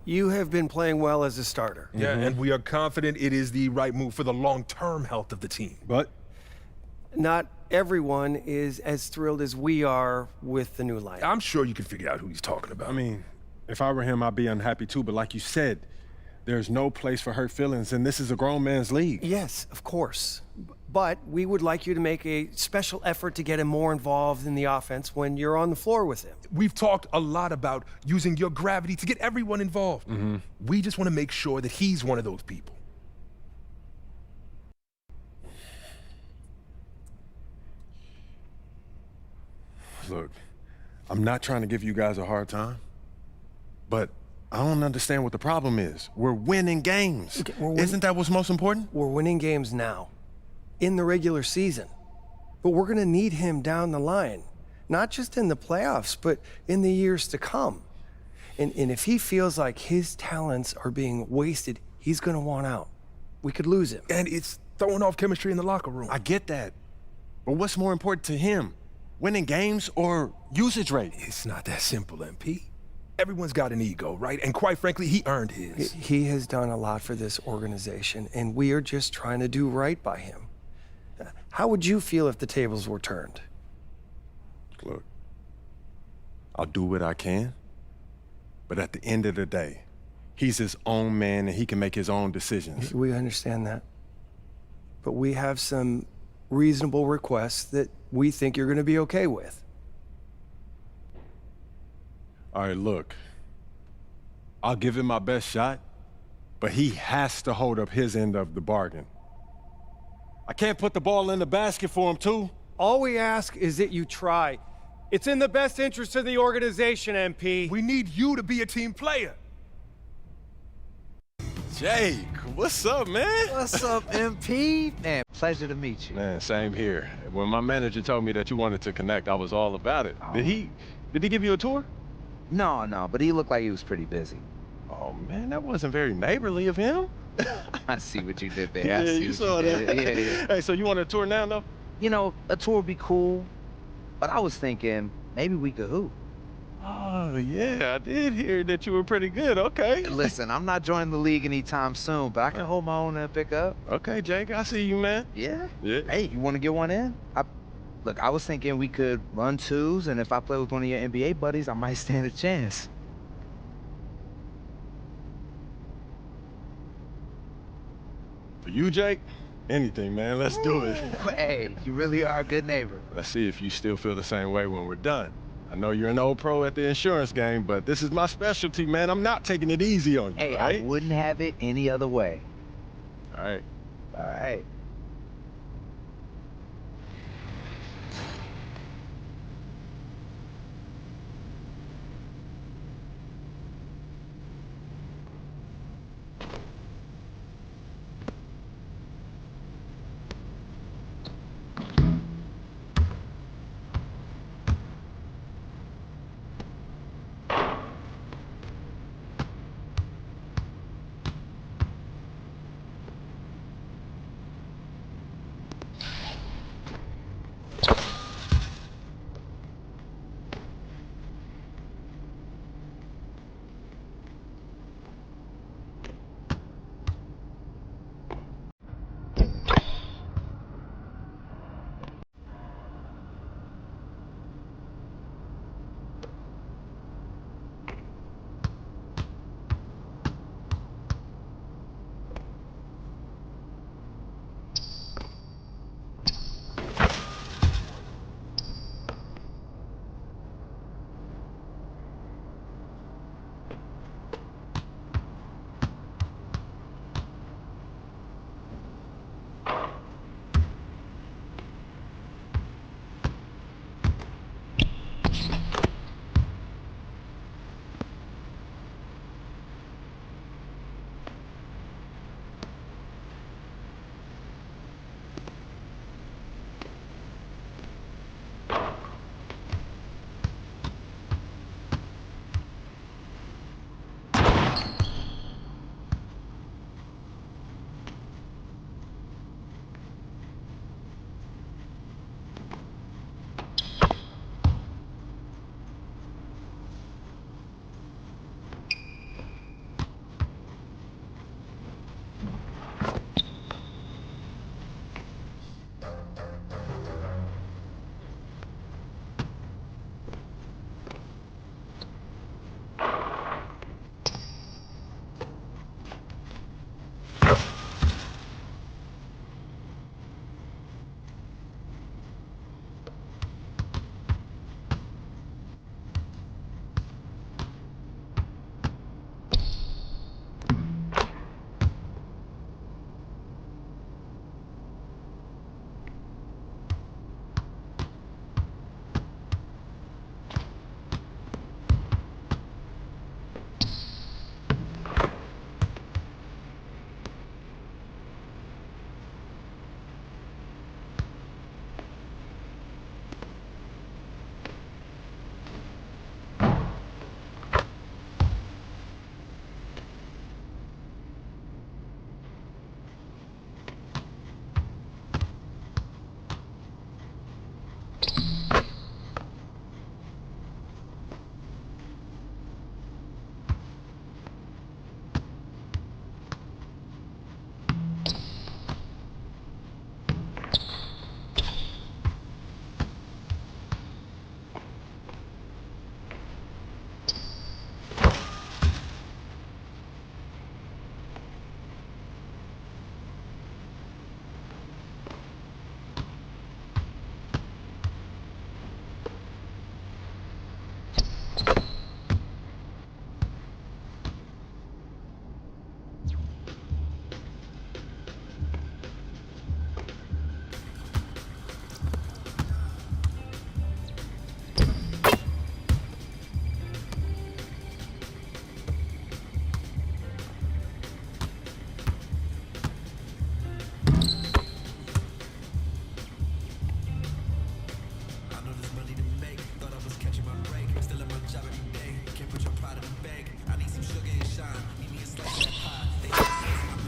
You have been playing well as a starter. Yeah, and we are confident it is the right move for the long-term health of the team. But Not everyone is as thrilled as we are with the new lineup. I'm sure you can figure out who he's talking about. I mean, if I were him, I'd be unhappy too. But like you said, there's no place for hurt feelings, and this is a grown man's league. Yes, of course. But we would like you to make a special effort to get him more involved in the offense when you're on the floor with him. We've talked a lot about using your gravity to get everyone involved. We just want to make sure that he's one of those people. Look, I'm not trying to give you guys a hard time, but I don't understand what the problem is. We're winning games. Okay, we're winning. Isn't that what's most important? We're winning games now, in the regular season. But we're going to need him down the line, not just in the playoffs, but in the years to come. And if he feels like his talents are being wasted, he's going to want out. We could lose him. And it's throwing off chemistry in the locker room. I get that. But what's more important to him? Winning games or usage rate? It's not that simple, MP. Everyone's got an ego, right? And quite frankly, he earned his. He has done a lot for this organization, and we are just trying to do right by him. How would you feel if the tables were turned? Look, I'll do what I can, but at the end of the day, he's his own man and he can make his own decisions. We understand that. But we have some reasonable requests that we think you're going to be okay with. All right, look, I'll give him my best shot, but he has to hold up his end of the bargain. I can't put the ball in the basket for him, too. All we ask is that you try. It's in the best interest of the organization, MP. We need you to be a team player. Jake, what's up, man? What's up, MP? Man, pleasure to meet you. Man, same here. When my manager told me that you wanted to connect, I was all about it. Did he give you a tour? No, but he looked like he was pretty busy. Oh, man, that wasn't very neighborly of him. I see what you did there. Yeah, I see you what saw you that. did. Yeah. Hey, so you want a tour now, though? You know, a tour would be cool, but I was thinking maybe we could hoop. Oh, yeah, I did hear that you were pretty good. Okay. Listen, I'm not joining the league anytime soon, but I can hold my own and pick up. Okay, Jake, I see you, man. Yeah? Yeah. Hey, you want to get one in? Look, I was thinking we could run twos, and if I play with one of your NBA buddies, I might stand a chance. For you, Jake, anything, man. Let's do it. Hey, you really are a good neighbor. Let's see if you still feel the same way when we're done. I know you're an old pro at the insurance game, but this is my specialty, man. I'm not taking it easy on you, Hey, right? I wouldn't have it any other way. All right. All right.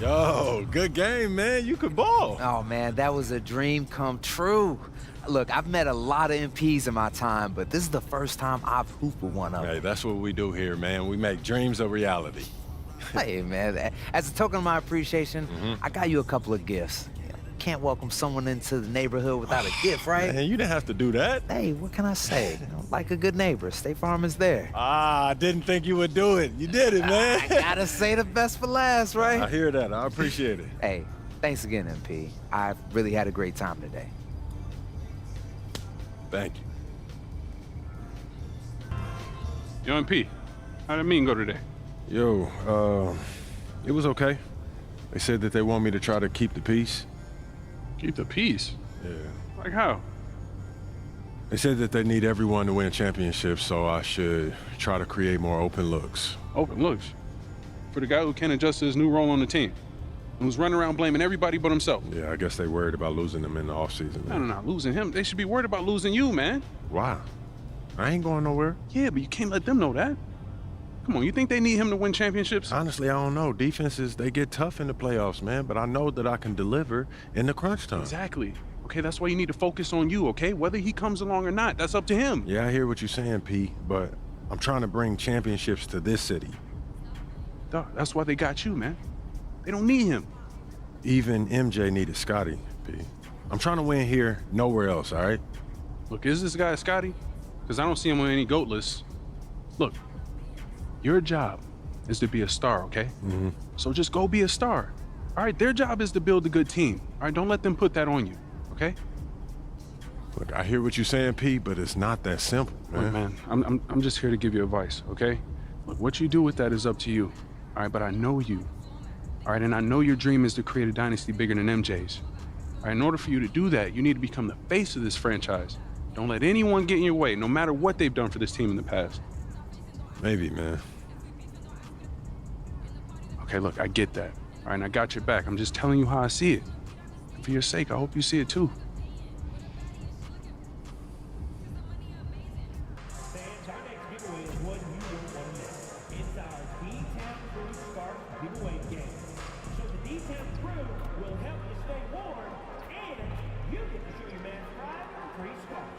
Yo, good game, man. You could ball. Oh, man, that was a dream come true. Look, I've met a lot of MPs in my time, but this is the first time I've hooped with one of them. Hey, that's what we do here, man. We make dreams a reality. Hey, man, as a token of my appreciation, I got you a couple of gifts. Can't welcome someone into the neighborhood without a gift, right? Man, you didn't have to do that. Hey, what can I say? You know, like a good neighbor, State Farm is there. I didn't think you would do it. You did it, man. I gotta say the best for last, right? I hear that. I appreciate it. Hey, thanks again, MP. I've really had a great time today. Thank you. Yo, MP, how'd the meeting go today? Yo, it was okay. They said that they want me to try to keep the peace. Keep the peace. Yeah. Like how? They said that they need everyone to win championships, so I should try to create more open looks. Open looks. For the guy who can't adjust to his new role on the team. And who's running around blaming everybody but himself. Yeah, I guess they worried about losing them in the offseason. No, losing him. They should be worried about losing you, man. Why? I ain't going nowhere. Yeah, but you can't let them know that. Come on, you think they need him to win championships? Honestly, I don't know. Defenses, they get tough in the playoffs, man, but I know that I can deliver in the crunch time. Exactly. Okay, that's why you need to focus on you, okay? Whether he comes along or not, that's up to him. Yeah, I hear what you're saying, P, but I'm trying to bring championships to this city. Duh, that's why they got you, man. They don't need him. Even MJ needed Scotty, P. I'm trying to win here, nowhere else, all right? Look, is this guy Scotty? Because I don't see him on any GOAT lists. Look, your job is to be a star, okay? So just go be a star. All right, their job is to build a good team. All right, don't let them put that on you, okay? Look, I hear what you're saying, P, but it's not that simple, man. Look, man, I'm just here to give you advice, okay? Look, what you do with that is up to you. All right, but I know you. All right, and I know your dream is to create a dynasty bigger than MJ's. All right, in order for you to do that, you need to become the face of this franchise. Don't let anyone get in your way, no matter what they've done for this team in the past. Maybe, man. Okay, look, I get that. All right, and I got your back. I'm just telling you how I see it. And for your sake, I hope you see it too. Fans, our next giveaway is one you won't want to miss. It's our D-Town Crew Scarf giveaway game. So the D-Town Crew will help you stay warm, and you get to show your man pride with a free scarf.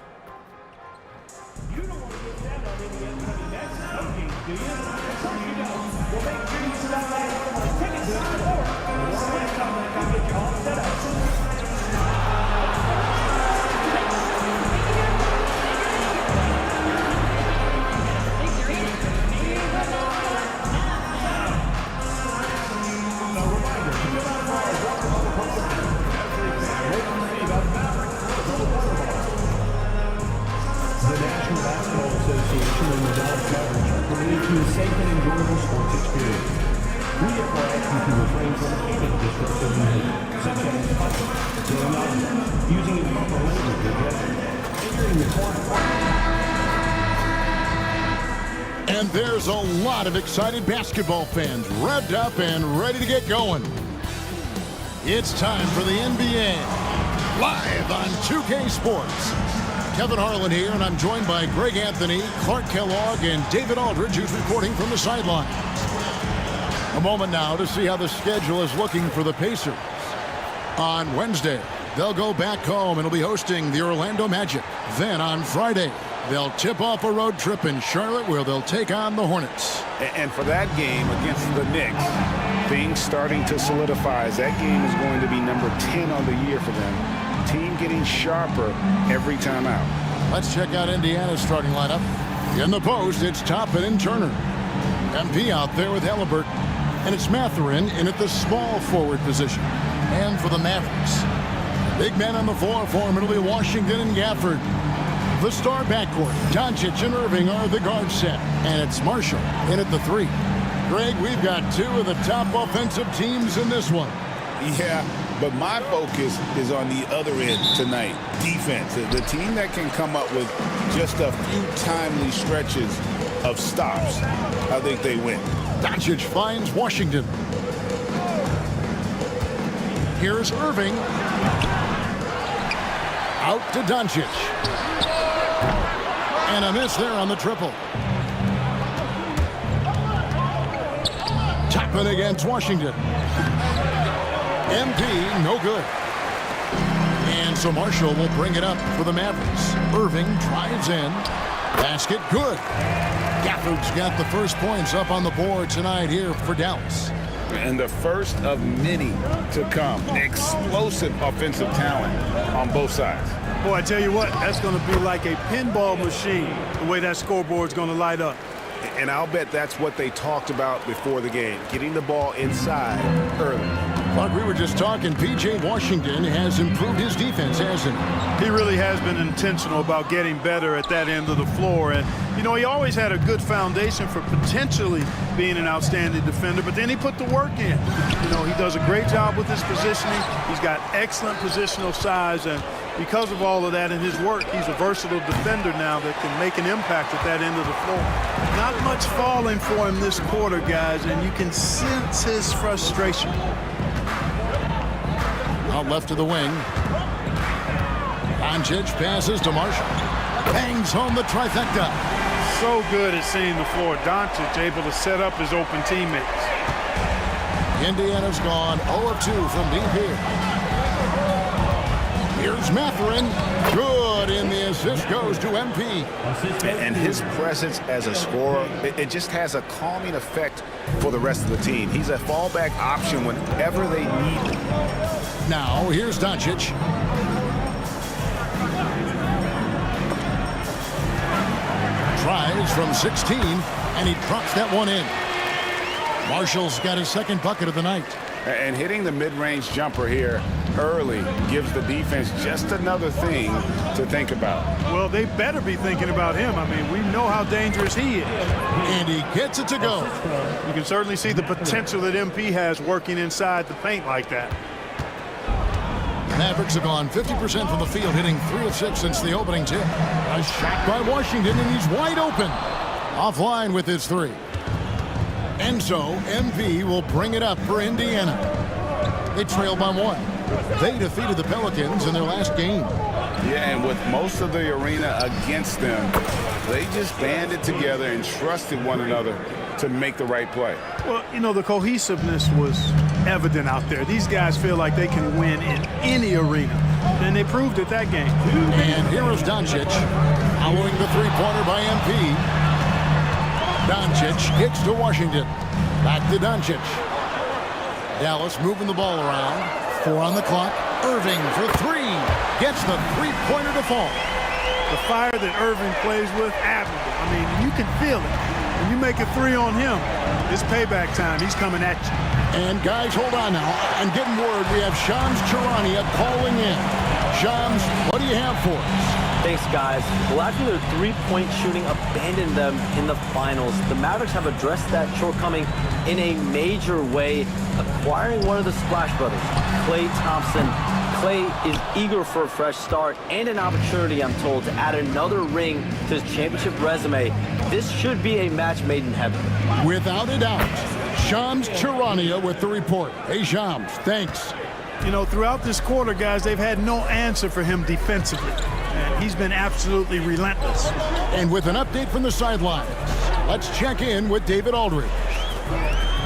You don't want to miss out on any upcoming matches or games, do you? Of course you don't. Well, make sure you stop by the ticket booth or we'll get you all set up. The National Basketball Association and the Dallas Mavericks are committed to a safe and enjoyable sports experience. We therefore ask you to refrain from any disruptive behavior, such as fighting, throwing objects, using improper language or gestures, entering the court. And there's a lot of excited basketball fans revved up and ready to get going. It's time for the NBA, live on 2K Sports. Kevin Harlan here, and I'm joined by Greg Anthony, Clark Kellogg, and David Aldridge, who's reporting from the sideline. A moment now to see how the schedule is looking for the Pacers. On Wednesday, they'll go back home and will be hosting the Orlando Magic. Then on Friday, they'll tip off a road trip in Charlotte where they'll take on the Hornets. And for that game against the Knicks, things starting to solidify as that game is going to be number 10 on the year for them. Team getting sharper every time out. Let's check out Indiana's starting lineup. In the post, it's Toppin and Turner. MP out there with Halliburton. And it's Mathurin in at the small forward position. And for the Mavericks, big men on the floor for him, it'll be Washington and Gafford. The star backcourt, Doncic and Irving are the guard set. And it's Marshall in at the 3. Greg, we've got two of the top offensive teams in this one. Yeah, but my focus is on the other end tonight, defense. The team that can come up with just a few timely stretches of stops, I think they win. Doncic finds Washington. Here's Irving. Out to Doncic. And a miss there on the triple. Top open against Washington. MP, no good. And so Marshall will bring it up for the Mavericks. Irving drives in. Basket, good. Gafford's got the first points up on the board tonight here for Dallas. And the first of many to come. Explosive offensive talent on both sides. Boy, I tell you what, that's going to be like a pinball machine, the way that scoreboard's going to light up. And I'll bet that's what they talked about before the game, getting the ball inside early. Like we were just talking, P.J. Washington has improved his defense, hasn't he? He really has been intentional about getting better at that end of the floor. And, you know, he always had a good foundation for potentially being an outstanding defender, but then he put the work in. You know, he does a great job with his positioning. He's got excellent positional size, and because of all of that in his work, he's a versatile defender now that can make an impact at that end of the floor. Not much falling for him this quarter, guys, and you can sense his frustration. Out left to the wing. Doncic passes to Marshall. Bangs home the trifecta. So good at seeing the floor. Doncic able to set up his open teammates. Indiana's gone 0 of 2 from deep here. Here's Mathurin. Good, and the assist goes to MP. And his presence as a scorer, it just has a calming effect for the rest of the team. He's a fallback option whenever they need him. Now, here's Doncic. Tries from 16, and he drops that one in. Marshall's got his second bucket of the night. And hitting the mid-range jumper here early gives the defense just another thing to think about. Well, they better be thinking about him. I mean, we know how dangerous he is. And he gets it to go. You can certainly see the potential that MP has working inside the paint like that. Mavericks have gone 50% from the field, hitting 3 of 6 since the opening tip. A shot by Washington, and he's wide open. Offline with his 3. And so MP will bring it up for Indiana. They trail by 1. They defeated the Pelicans in their last game. Yeah, and with most of the arena against them, they just banded together and trusted one another to make the right play. Well, you know, the cohesiveness was evident out there. These guys feel like they can win in any arena, and they proved it that game. And here is Doncic, following the three-pointer by MP. Doncic kicks to Washington. Back to Doncic. Dallas moving the ball around. 4 on the clock. Irving for 3. Gets the three-pointer to fall. The fire that Irving plays with, admirable. I mean, you can feel it. When you make a 3 on him, it's payback time. He's coming at you. And guys, hold on now. I'm getting word we have Shams Charania calling in. Shams, what do you have for us? Thanks, guys. Well, after their three-point shooting abandoned them in the finals, the Mavericks have addressed that shortcoming in a major way, acquiring one of the Splash Brothers, Klay Thompson. Klay is eager for a fresh start and an opportunity, I'm told, to add another ring to his championship resume. This should be a match made in heaven. Without a doubt. Shams Charania with the report. Hey, Shams, thanks. You know, throughout this quarter, guys, they've had no answer for him defensively. And he's been absolutely relentless. And with an update from the sidelines, let's check in with David Aldridge.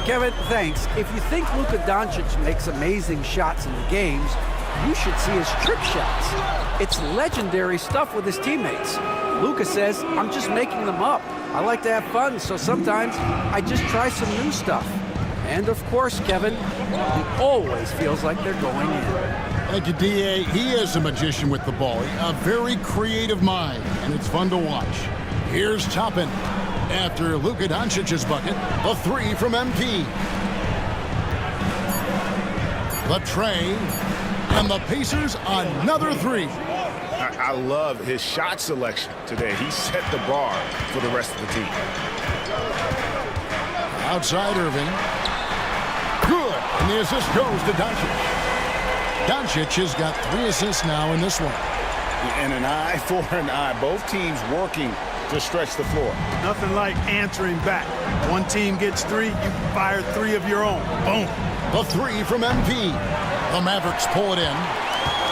Kevin, thanks. If you think Luka Doncic makes amazing shots in the games, you should see his trick shots. It's legendary stuff with his teammates. Luka says, I'm just making them up. I like to have fun, so sometimes I just try some new stuff. And of course, Kevin, he always feels like they're going in. Thank you, D.A. He is a magician with the ball. A very creative mind, and it's fun to watch. Here's Toppin. After Luka Doncic's bucket, the 3 from MP. The tray, and the Pacers another 3. I love his shot selection today. He set the bar for the rest of the team. Outside Irving. Good, and the assist goes to Doncic. Doncic has got 3 assists now in this one. And an eye for an eye. Both teams working to stretch the floor. Nothing like answering back. One team gets 3, you fire 3 of your own. Boom. The 3 from MP. The Mavericks pull it in.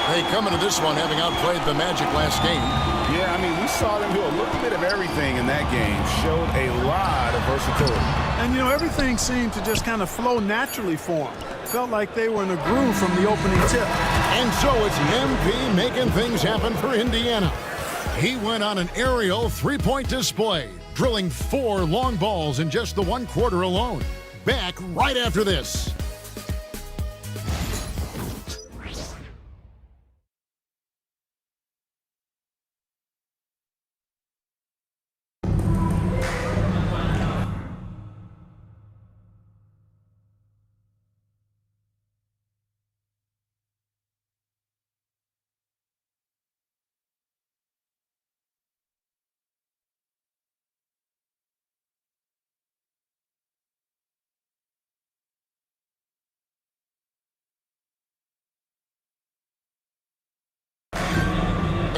They come into this one having outplayed the Magic last game. Yeah, I mean, we saw them do a little bit of everything in that game. Showed a lot of versatility. And, you know, everything seemed to just kind of flow naturally for them. Felt like they were in a groove from the opening tip. And so it's MP making things happen for Indiana. He went on an aerial three-point display, drilling 4 long balls in just the 1 quarter alone. Back right after this.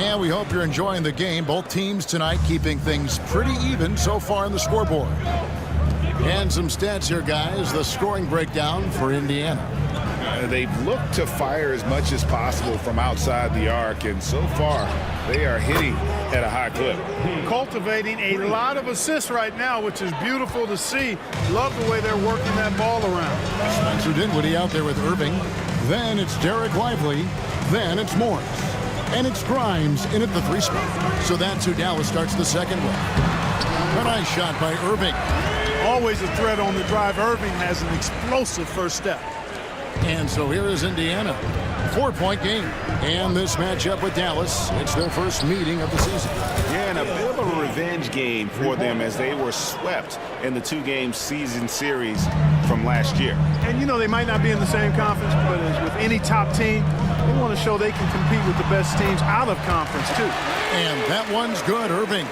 And we hope you're enjoying the game. Both teams tonight keeping things pretty even so far on the scoreboard. And some stats here, guys. The scoring breakdown for Indiana. They've looked to fire as much as possible from outside the arc, and so far they are hitting at a high clip. Cultivating a lot of assists right now, which is beautiful to see. Love the way they're working that ball around. Spencer Dinwiddie out there with Irving. Then it's Derek Lively. Then it's Morris. And it's Grimes in at the 3 spot. So that's who Dallas starts the second with. A nice shot by Irving. Always a threat on the drive. Irving has an explosive first step. And so here is Indiana. 4-point game. And this matchup with Dallas, it's their first meeting of the season. Yeah, and a bit of a revenge game for them as they were swept in the 2-game season series from last year. And, you know, they might not be in the same conference, but as with any top team, they want to show they can compete with the best teams out of conference, too. And that one's good, Irving.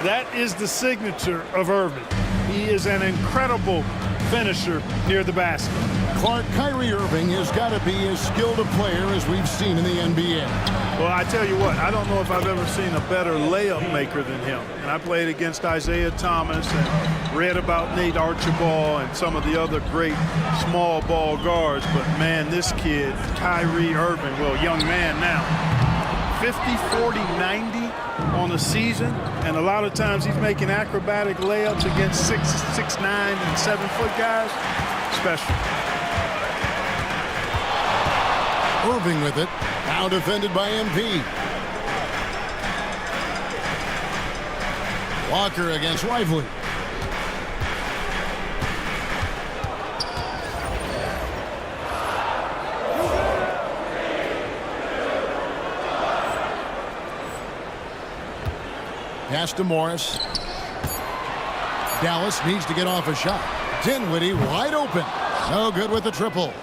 That is the signature of Irving. He is an incredible finisher near the basket. Clark, Kyrie Irving has got to be as skilled a player as we've seen in the NBA. Well, I tell you what, I don't know if I've ever seen a better layup maker than him. And I played against Isaiah Thomas and read about Nate Archibald and some of the other great small ball guards. But, man, this kid, Kyrie Irving, well, young man now, 50, 40, 90 on the season. And a lot of times he's making acrobatic layups against 6'9", and 7-foot guys. Special. Irving with it. Now defended by MP. Walker against Lively. Pass to Morris. Dallas needs to get off a shot. Dinwiddie wide open. No good with the triple.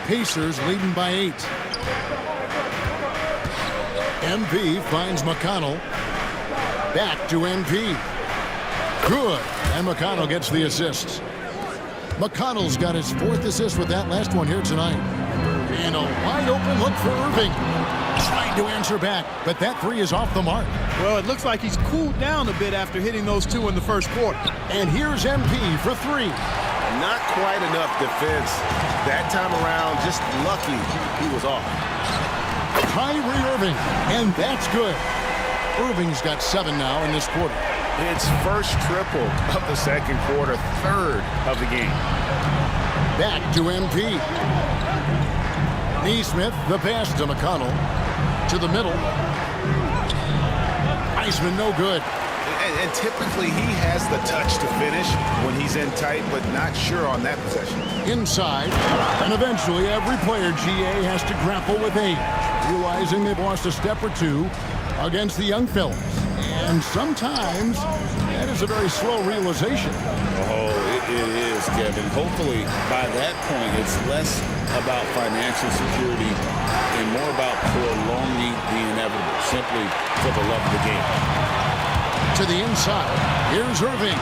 Pacers leading by 8. MP finds McConnell. Back to MP. Good. And McConnell gets the assist. McConnell's got his 4th assist with that last one here tonight. And a wide open look for Irving. Trying to answer back, but that 3 is off the mark. Well, it looks like he's cooled down a bit after hitting those 2 in the first quarter. And here's MP for 3. Not quite enough defense that time around. Just lucky he was off. Kyrie Irving, and that's good. Irving's got 7 now in this quarter. It's first triple of the second quarter, 3rd of the game. Back to MP. Neesmith, the pass to McConnell. To the middle. Iceman, no good. And typically he has the touch to finish when he's in tight, but not sure on that possession. Inside, and eventually every player, GA, has to grapple with age, realizing they've lost a step or 2 against the young fellas. And sometimes that is a very slow realization. Oh, it is, Kevin. Hopefully by that point it's less about financial security and more about prolonging the inevitable, simply for the love of the game. To the inside. Here's Irving.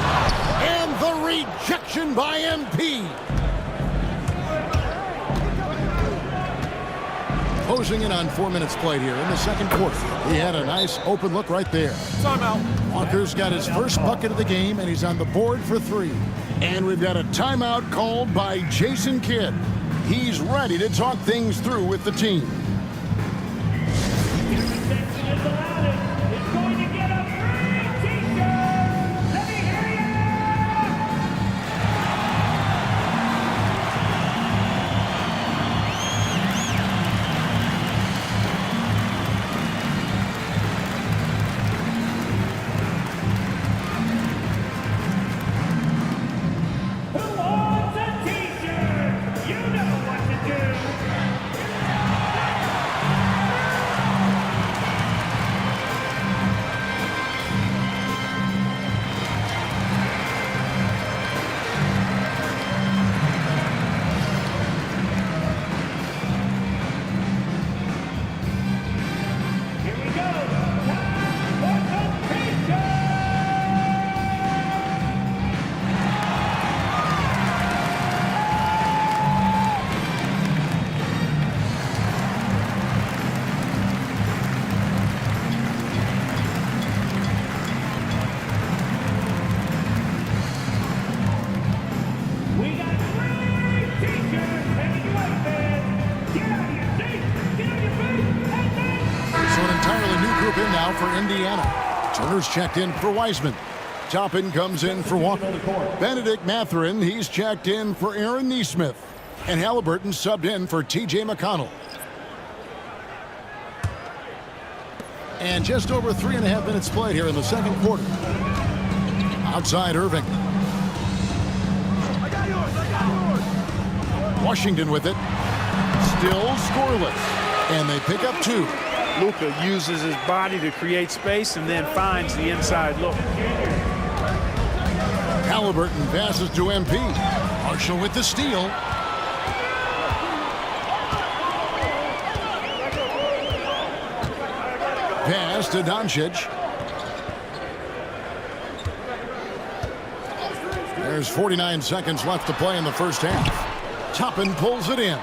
And the rejection by MP. Closing in on 4 minutes played here in the second quarter. He had a nice open look right there. Timeout. Walker's got his first bucket of the game, and he's on the board for 3. And we've got a timeout called by Jason Kidd. He's ready to talk things through with the team. Interception is allowed. It's going to get up now for Indiana. Turner's checked in for Wiseman. Toppin comes in for Walker. Benedict Mathurin, he's checked in for Aaron Nesmith. And Halliburton subbed in for T.J. McConnell. And just over 3.5 minutes played here in the second quarter. Outside Irving. Washington with it. Still scoreless. And they pick up 2. Luka uses his body to create space and then finds the inside look. Halliburton passes to MP. Marshall with the steal. Pass to Doncic. There's 49 seconds left to play in the first half. Toppin pulls it in.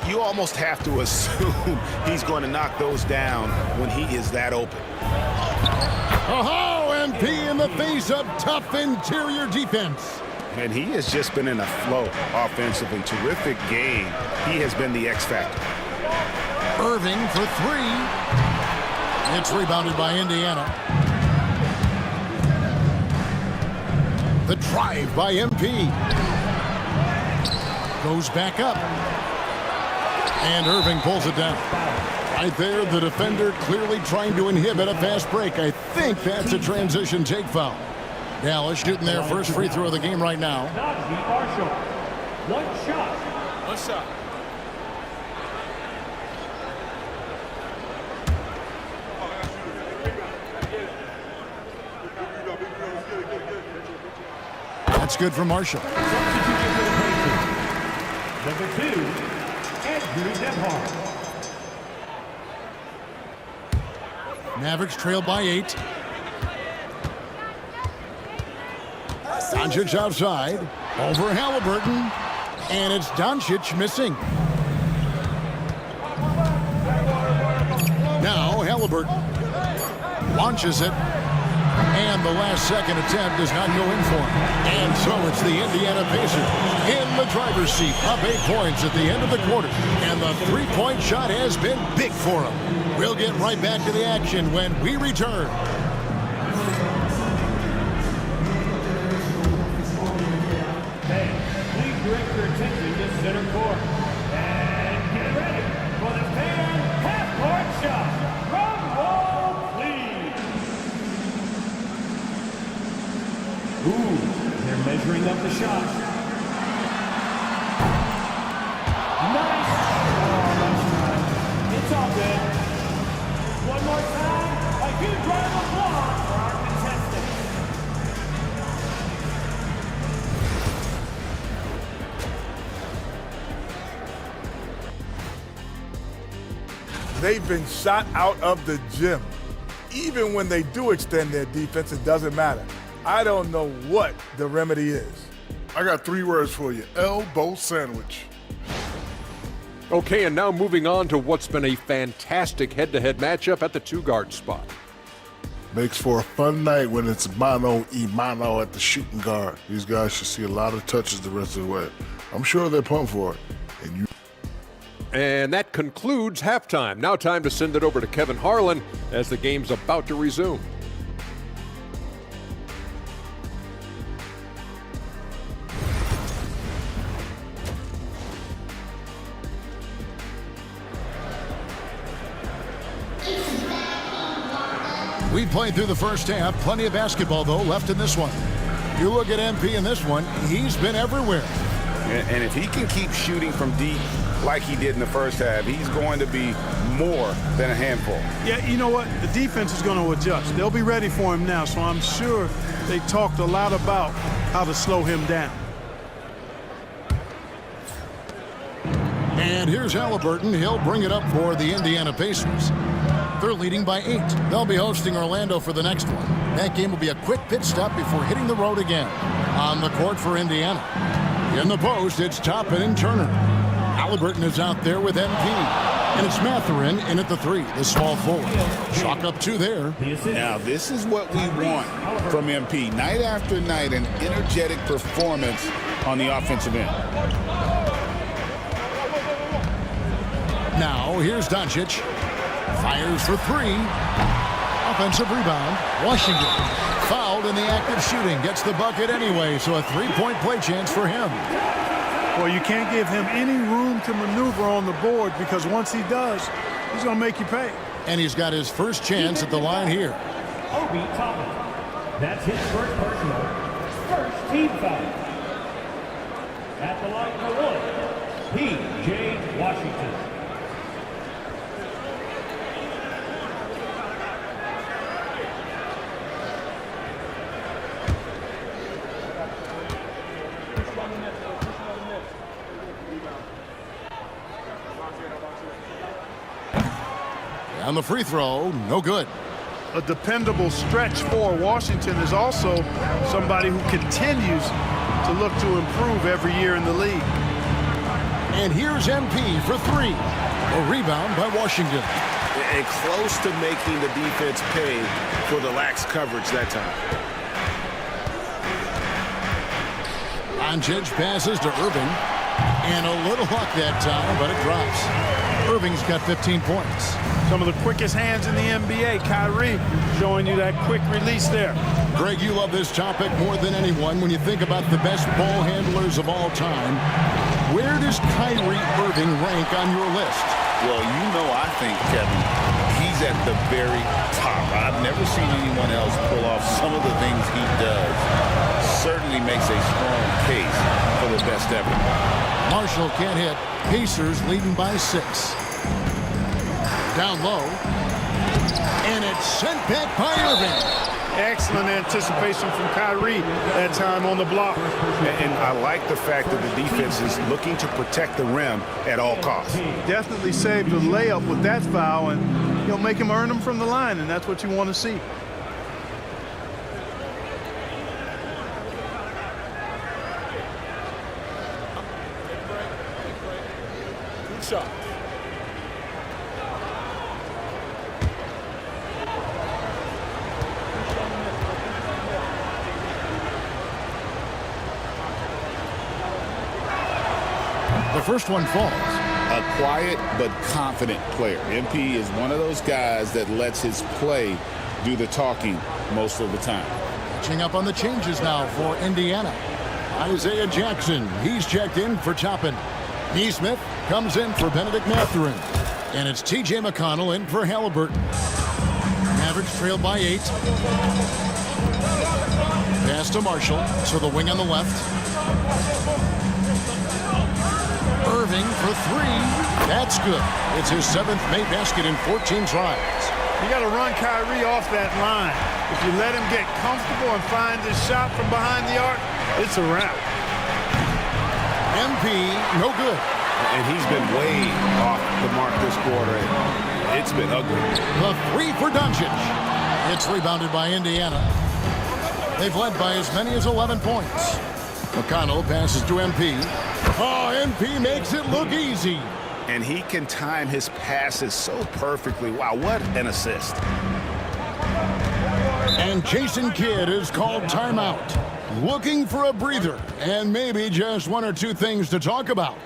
You almost have to assume he's going to knock those down when he is that open. Oh, MP in the face of tough interior defense. And he has just been in a flow offensively. Terrific game. He has been the X factor. Irving for 3. It's rebounded by Indiana. The drive by MP. Goes back up. And Irving pulls it down. Right there, the defender clearly trying to inhibit a fast break. I think that's a transition take foul. Dallas shooting their first free throw of the game right now. Marshall. One shot. One shot. That's good for Marshall. Number 2, Andrew Nemhard. Mavericks trail by 8. Doncic outside. Over Halliburton. And it's Doncic missing. Now Halliburton launches it. And the last second attempt does not go in for him. And so it's the Indiana Pacers in the driver's seat, up 8 points at the end of the quarter. And the three-point shot has been big for him. We'll get right back to the action when we return. Please direct your attention to center court. And get ready for the fan half-court shot. Drum roll, please. Ooh, they're measuring up the shot. Nice. Oh, it's all good. One more time, a huge round of applause for our contestants. They've been shot out of the gym. Even when they do extend their defense, it doesn't matter. I don't know what the remedy is. I got 3 words for you. Elbow sandwich. Okay, and now moving on to what's been a fantastic head-to-head matchup at the 2-guard spot. Makes for a fun night when it's mano-a-mano at the shooting guard. These guys should see a lot of touches the rest of the way. I'm sure they're pumped for it. And that concludes halftime. Now time to send it over to Kevin Harlan as the game's about to resume. We played through the first half. Plenty of basketball, though, left in this one. You look at MP in this one, he's been everywhere. And if he can keep shooting from deep like he did in the first half, he's going to be more than a handful. Yeah, you know what? The defense is going to adjust. They'll be ready for him now, so I'm sure they talked a lot about how to slow him down. And here's Halliburton. He'll bring it up for the Indiana Pacers. They're leading by 8. They'll be hosting Orlando for the next one. That game will be a quick pit stop before hitting the road again. On the court for Indiana. In the post, it's Toppin and Turner. Halliburton is out there with MP. And it's Mathurin in at the 3, the small forward. Chalk up 2 there. Now, this is what we want from MP. Night after night, an energetic performance on the offensive end. Now, here's Doncic. Fires for 3. Offensive rebound. Washington fouled in the act of shooting. Gets the bucket anyway, so a three-point play chance for him. Well, you can't give him any room to maneuver on the board because once he does, he's going to make you pay. And he's got his first chance at the line here. Obi Toppin. That's his first personal, first team foul. At the line for one, P.J. Washington. On the free throw, no good. A dependable stretch for Washington is also somebody who continues to look to improve every year in the league. And here's MP for three. A rebound by Washington. And close to making the defense pay for the lax coverage that time. Doncic passes to Irving. And a little luck that time, but it drops. Irving's got 15 points. Some of the quickest hands in the NBA. Kyrie showing you that quick release there. Greg, you love this topic more than anyone when you think about the best ball handlers of all time. Where does Kyrie Irving rank on your list? Well, you know, I think, Kevin, he's at the very top. I've never seen anyone else pull off some of the things he does. Certainly makes a strong case for the best ever. Marshall can't hit. Pacers leading by 6. Down low. And it's sent back by Irving. Excellent anticipation from Kyrie that time on the block. And I like the fact that the defense is looking to protect the rim at all costs. Definitely saved a layup with that foul, and he'll make him earn them from the line, and that's what you want to see. Good shot. The first one falls. A quiet but confident player. MP is one of those guys that lets his play do the talking most of the time. Catching up on the changes now for Indiana. Isaiah Jackson, he's checked in for Toppin. Neesmith comes in for Benedict Mathurin. And it's T.J. McConnell in for Halliburton. Mavericks trailed by 8. Pass to Marshall, so the wing on the left. Irving for 3. That's good. It's his 7th made basket in 14 tries. You got to run Kyrie off that line. If you let him get comfortable and find his shot from behind the arc, it's a wrap. MP, no good. And he's been way off the mark this quarter. It's been ugly. The 3 for Doncic. It's rebounded by Indiana. They've led by as many as 11 points. McConnell passes to MP. Oh, MP makes it look easy. And he can time his passes so perfectly. Wow, what an assist. And Jason Kidd is called timeout. Looking for a breather and maybe just 1 or 2 things to talk about.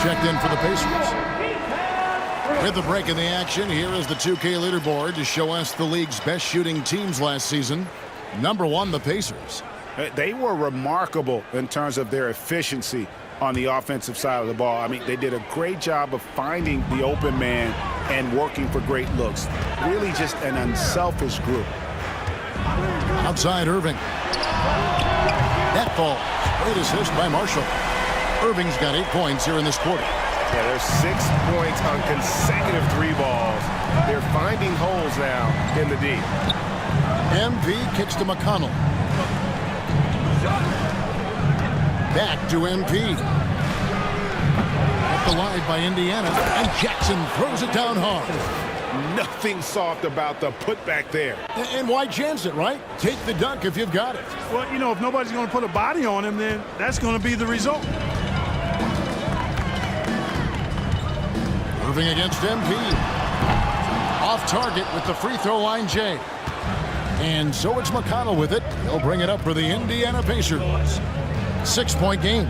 checked in for the Pacers. With the break in the action, here is the 2K leaderboard to show us the league's best shooting teams last season. Number 1, the Pacers. They were remarkable in terms of their efficiency on the offensive side of the ball. I mean, they did a great job of finding the open man and working for great looks. Really just an unselfish group. Outside Irving. That ball. Great assist by Marshall. Irving's got 8 points here in this quarter. Yeah, there's 6 points on consecutive 3 balls. They're finding holes now in the D. MP kicks to McConnell. Back to MP. At the line by Indiana, and Jackson throws it down hard. Nothing soft about the putback there. And why chance it, right? Take the dunk if you've got it. Well, you know, if nobody's going to put a body on him, then that's going to be the result. Irving against MP. Off target with the free throw line, Jay. And so it's McConnell with it. He'll bring it up for the Indiana Pacers. 6-point game.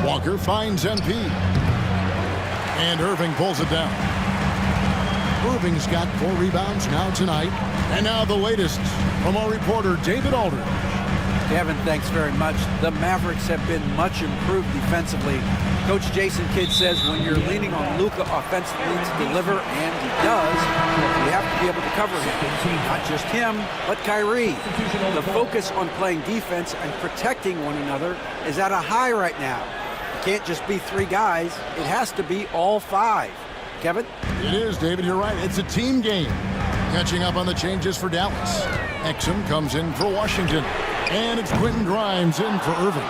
Walker finds MP. And Irving pulls it down. Irving's got 4 rebounds now tonight. And now the latest from our reporter, David Aldridge. Kevin, thanks very much. The Mavericks have been much improved defensively. Coach Jason Kidd says when you're leaning on Luka offensively to deliver, and he does, you have to be able to cover him. Not just him, but Kyrie. The focus on playing defense and protecting one another is at a high right now. It can't just be 3 guys. It has to be all 5. Kevin? It is, David. You're right. It's a team game. Catching up on the changes for Dallas. Exum comes in for Washington. And it's Quentin Grimes in for Irving.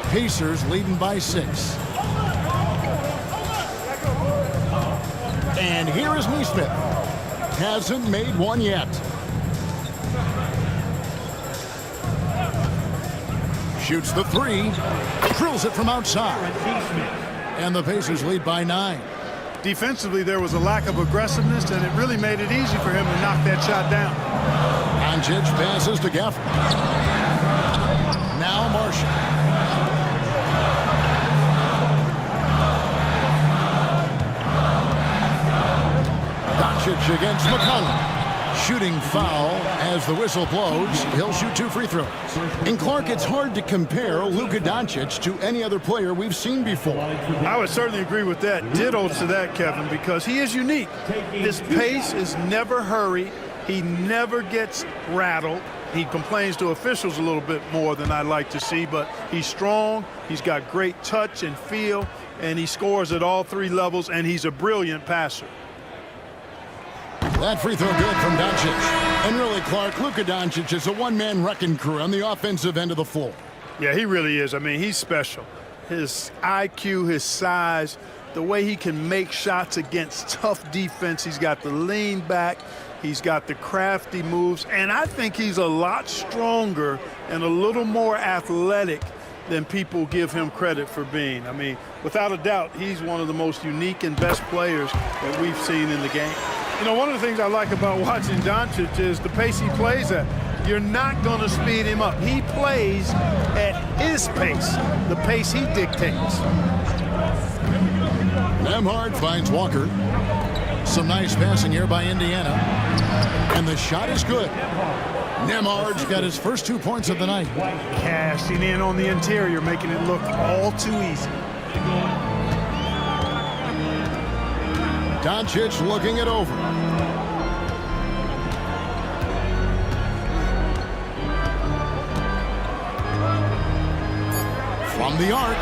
Pacers leading by 6. And here is Neesmith. Hasn't made one yet. Shoots the 3. Drills it from outside. And the Pacers lead by 9. Defensively, there was a lack of aggressiveness, and it really made it easy for him to knock that shot down. Doncic passes to Gafford. Now Marshall. Doncic against McConnell. Shooting foul as the whistle blows. He'll shoot 2 free throws. And Clark, it's hard to compare Luka Doncic to any other player we've seen before. I would certainly agree with that. Ditto to that, Kevin, because he is unique. His pace is never hurried. He never gets rattled. He complains to officials a little bit more than I'd like to see, but he's strong. He's got great touch and feel, and he scores at all 3 levels, and he's a brilliant passer. That free throw good from Doncic. And really, Clark, Luka Doncic is a one-man wrecking crew on the offensive end of the floor. Yeah, he really is. I mean, he's special. His IQ, his size, the way he can make shots against tough defense. He's got the lean back. He's got the crafty moves. And I think he's a lot stronger and a little more athletic than people give him credit for being. I mean, without a doubt, he's one of the most unique and best players that we've seen in the game. You know, one of the things I like about watching Doncic is the pace he plays at. You're not going to speed him up. He plays at his pace, the pace he dictates. Nembhard finds Walker. Some nice passing here by Indiana. And the shot is good. Nembhard's got his first 2 points of the night. Cashing in on the interior, making it look all too easy. Doncic looking it over. From the arc.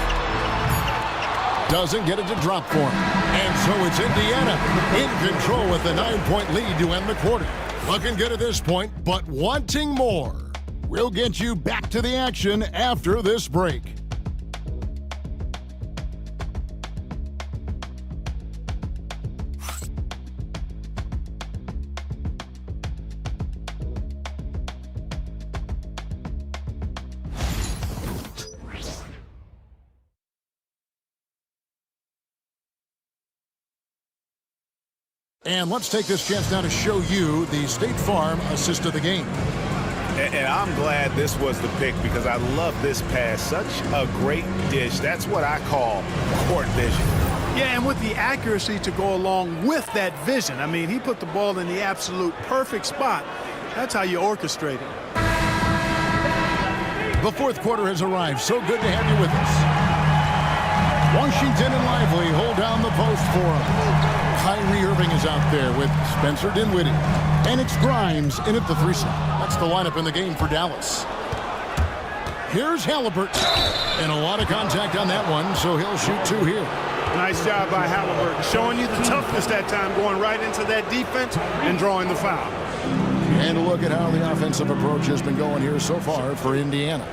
Doesn't get it to drop for him. And so it's Indiana in control with the 9-point lead to end the quarter. Looking good at this point, but wanting more. We'll get you back to the action after this break. And let's take this chance now to show you the State Farm assist of the game. And I'm glad this was the pick because I love this pass. Such a great dish. That's what I call court vision. Yeah, and with the accuracy to go along with that vision. I mean, he put the ball in the absolute perfect spot. That's how you orchestrate it. The fourth quarter has arrived. So good to have you with us. Washington and Lively hold down the post for him. Kyrie Irving is out there with Spencer Dinwiddie. And it's Grimes in at the 3 slot. That's the lineup in the game for Dallas. Here's Halliburton. And a lot of contact on that one, so he'll shoot 2 here. Nice job by Halliburton, showing you the toughness that time, going right into that defense and drawing the foul. And look at how the offensive approach has been going here so far for Indiana.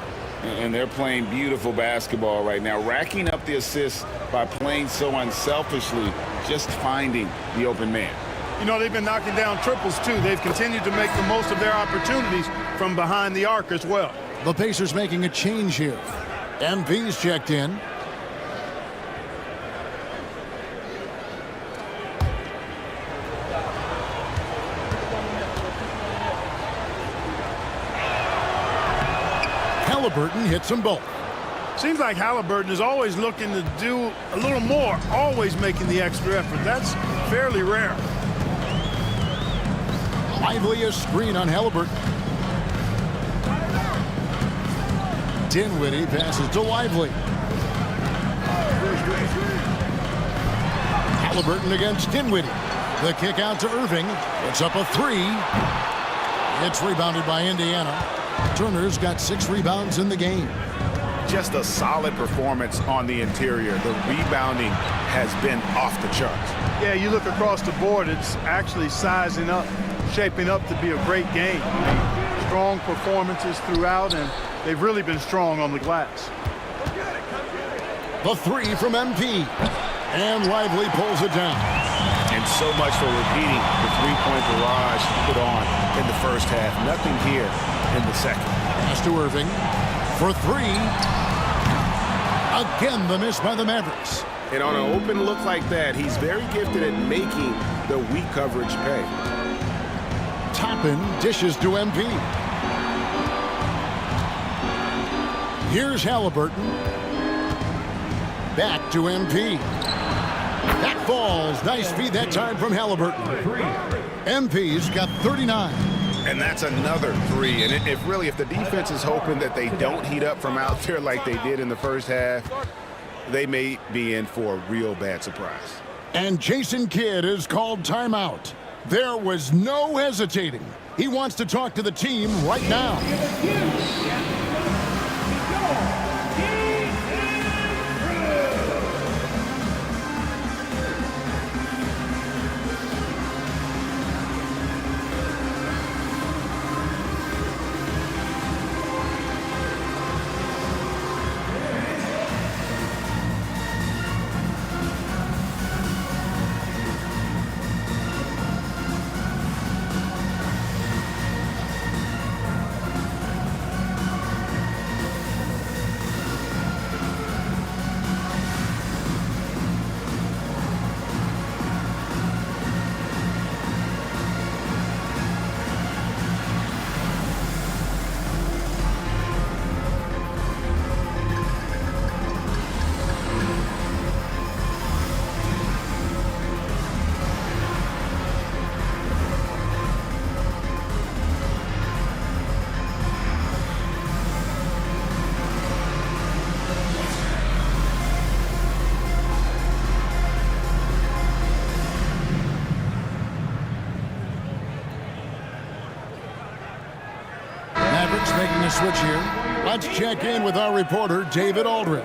And they're playing beautiful basketball right now, racking up the assists by playing so unselfishly, just finding the open man. You know, they've been knocking down triples, too. They've continued to make the most of their opportunities from behind the arc as well. The Pacers making a change here. MP's checked in. Halliburton hits them both. Seems like Halliburton is always looking to do a little more, always making the extra effort. That's fairly rare. Lively a screen on Halliburton. Dinwiddie passes to Lively. Halliburton against Dinwiddie. The kick out to Irving. It's up a 3. It's rebounded by Indiana. Turner's got 6 rebounds in the game. Just a solid performance on the interior. The rebounding has been off the charts. Yeah, you look across the board, it's actually sizing up, shaping up to be a great game. I mean, strong performances throughout, and they've really been strong on the glass. The 3 from MP. And Lively pulls it down. And so much for repeating the three-point barrage put on in the first half. Nothing here in the second. Pass to Irving for 3. Again, the miss by the Mavericks. And on an open look like that, he's very gifted at making the weak coverage pay. Toppin dishes to MP. Here's Halliburton. Back to MP. That falls. Nice feed that time from Halliburton. MP's got 39. And that's another 3. And if the defense is hoping that they don't heat up from out there like they did in the first half, they may be in for a real bad surprise. And Jason Kidd is called timeout. There was no hesitating. He wants to talk to the team right now. Making a switch here. Let's check in with our reporter, David Aldridge.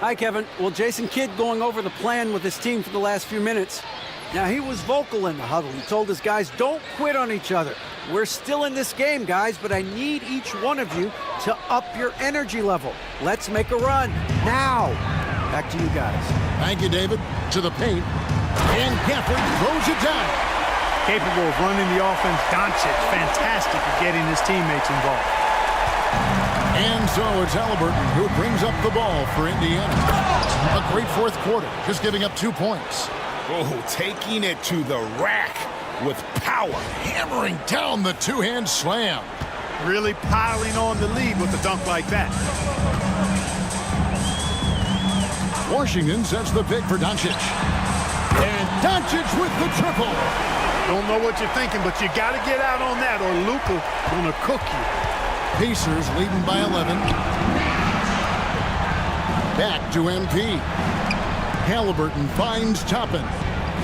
Hi, Kevin. Well, Jason Kidd going over the plan with his team for the last few minutes. Now, he was vocal in the huddle. He told his guys, don't quit on each other. We're still in this game, guys, but I need each one of you to up your energy level. Let's make a run. Now. Back to you guys. Thank you, David. To the paint. And Gafford throws it down. Capable of running the offense. Doncic, fantastic at getting his teammates involved. And so it's Halliburton who brings up the ball for Indiana. A great fourth quarter, just giving up 2 points. Oh, taking it to the rack with power. Hammering down the two-hand slam. Really piling on the lead with a dunk like that. Washington sets the pick for Doncic. And Doncic with the triple. Don't know what you're thinking, but you got to get out on that or Luka gonna cook you. Pacers leading by 11. Back to MP. Halliburton finds Toppin.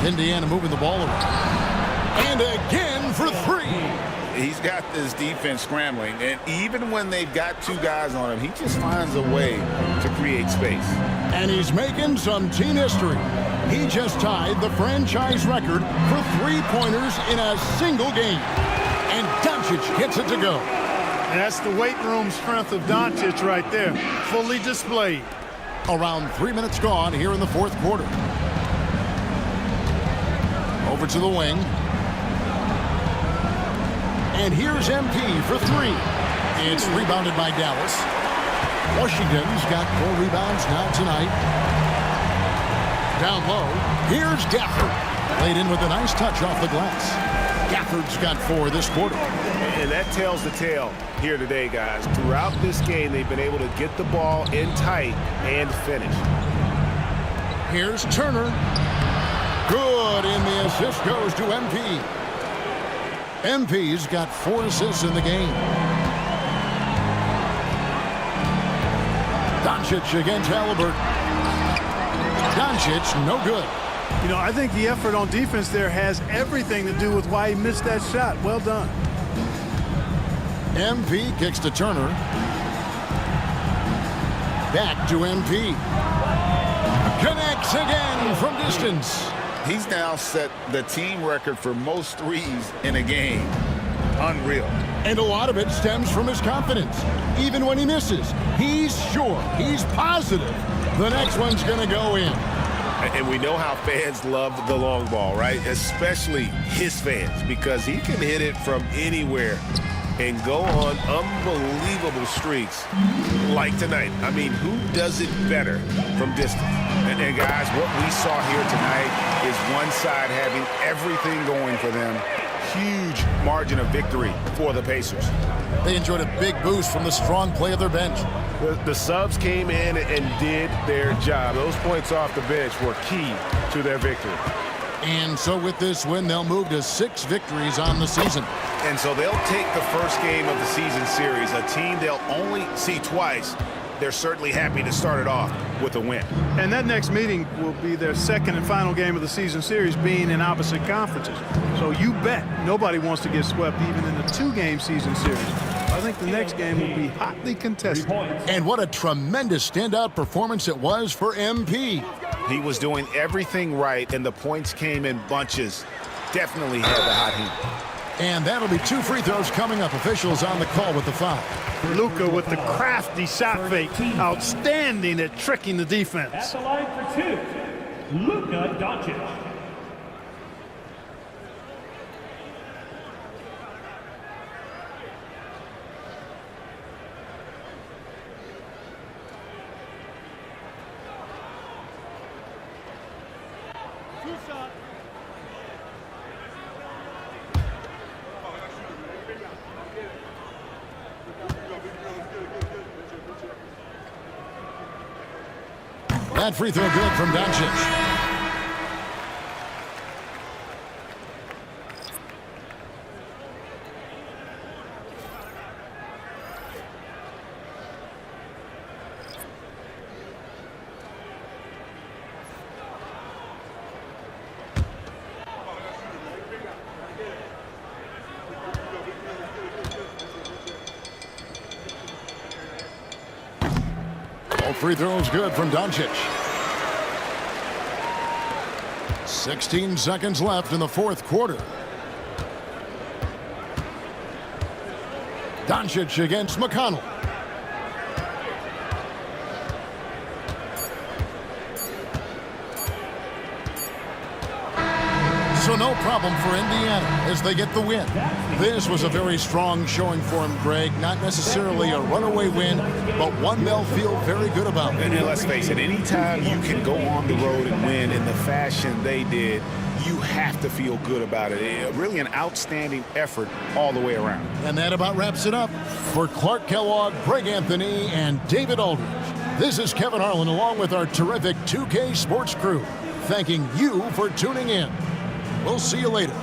Indiana moving the ball around. And again for three. He's got this defense scrambling, and even when they've got two guys on him, he just finds a way to create space. And he's making some team history. He just tied the franchise record for three-pointers in a single game. And Doncic gets it to go. That's the weight room strength of Doncic right there, fully displayed. Around 3 minutes gone here in the fourth quarter. Over to the wing. And here's MP for three. It's rebounded by Dallas. Washington's got 4 rebounds now tonight. Down low, here's Gafford. Laid in with a nice touch off the glass. Gafford's got 4 this quarter. And that tells the tale here today, guys. Throughout this game, they've been able to get the ball in tight and finish. Here's Turner. Good, and the assist goes to MP. MP's got 4 assists in the game. Doncic against Halliburton. Doncic, no good. You know, I think the effort on defense there has everything to do with why he missed that shot. Well done. MP kicks to Turner. Back to MP. Connects again from distance. He's now set the team record for most threes in a game. Unreal. And a lot of it stems from his confidence. Even when he misses, he's sure, he's positive the next one's going to go in. And we know how fans love the long ball, right? Especially his fans, because he can hit it from anywhere and go on unbelievable streaks like tonight. I mean, who does it better from distance? And guys, what we saw here tonight is one side having everything going for them. Huge margin of victory for the Pacers. They enjoyed a big boost from the strong play of their bench. The subs came in and did their job. Those points off the bench were key to their victory. And so with this win, they'll move to 6 victories on the season. And so they'll take the first game of the season series, a team they'll only see twice. They're certainly happy to start it off with a win. And that next meeting will be their second and final game of the season series, being in opposite conferences. So you bet nobody wants to get swept even in the 2-game season series. I think the next game will be hotly contested. And what a tremendous standout performance it was for MP. He was doing everything right, and the points came in bunches. Definitely had the hot heat. And that'll be 2 free throws coming up. Officials on the call with the foul. Luka with the crafty shot fake. Outstanding at tricking the defense. At the line for 2, Luka Doncic. That free throw good from Doncic. All free throws good from Doncic. 16 seconds left in the fourth quarter. Doncic against McConnell. So no problem for Indiana as they get the win. This was a very strong showing for him, Greg. Not necessarily a runaway win, but one they'll feel very good about. And let's face it, anytime you can go on the road and win in the fashion they did, you have to feel good about it. Really an outstanding effort all the way around. And that about wraps it up. For Clark Kellogg, Greg Anthony, and David Aldridge, this is Kevin Harlan along with our terrific 2K Sports crew, thanking you for tuning in. We'll see you later.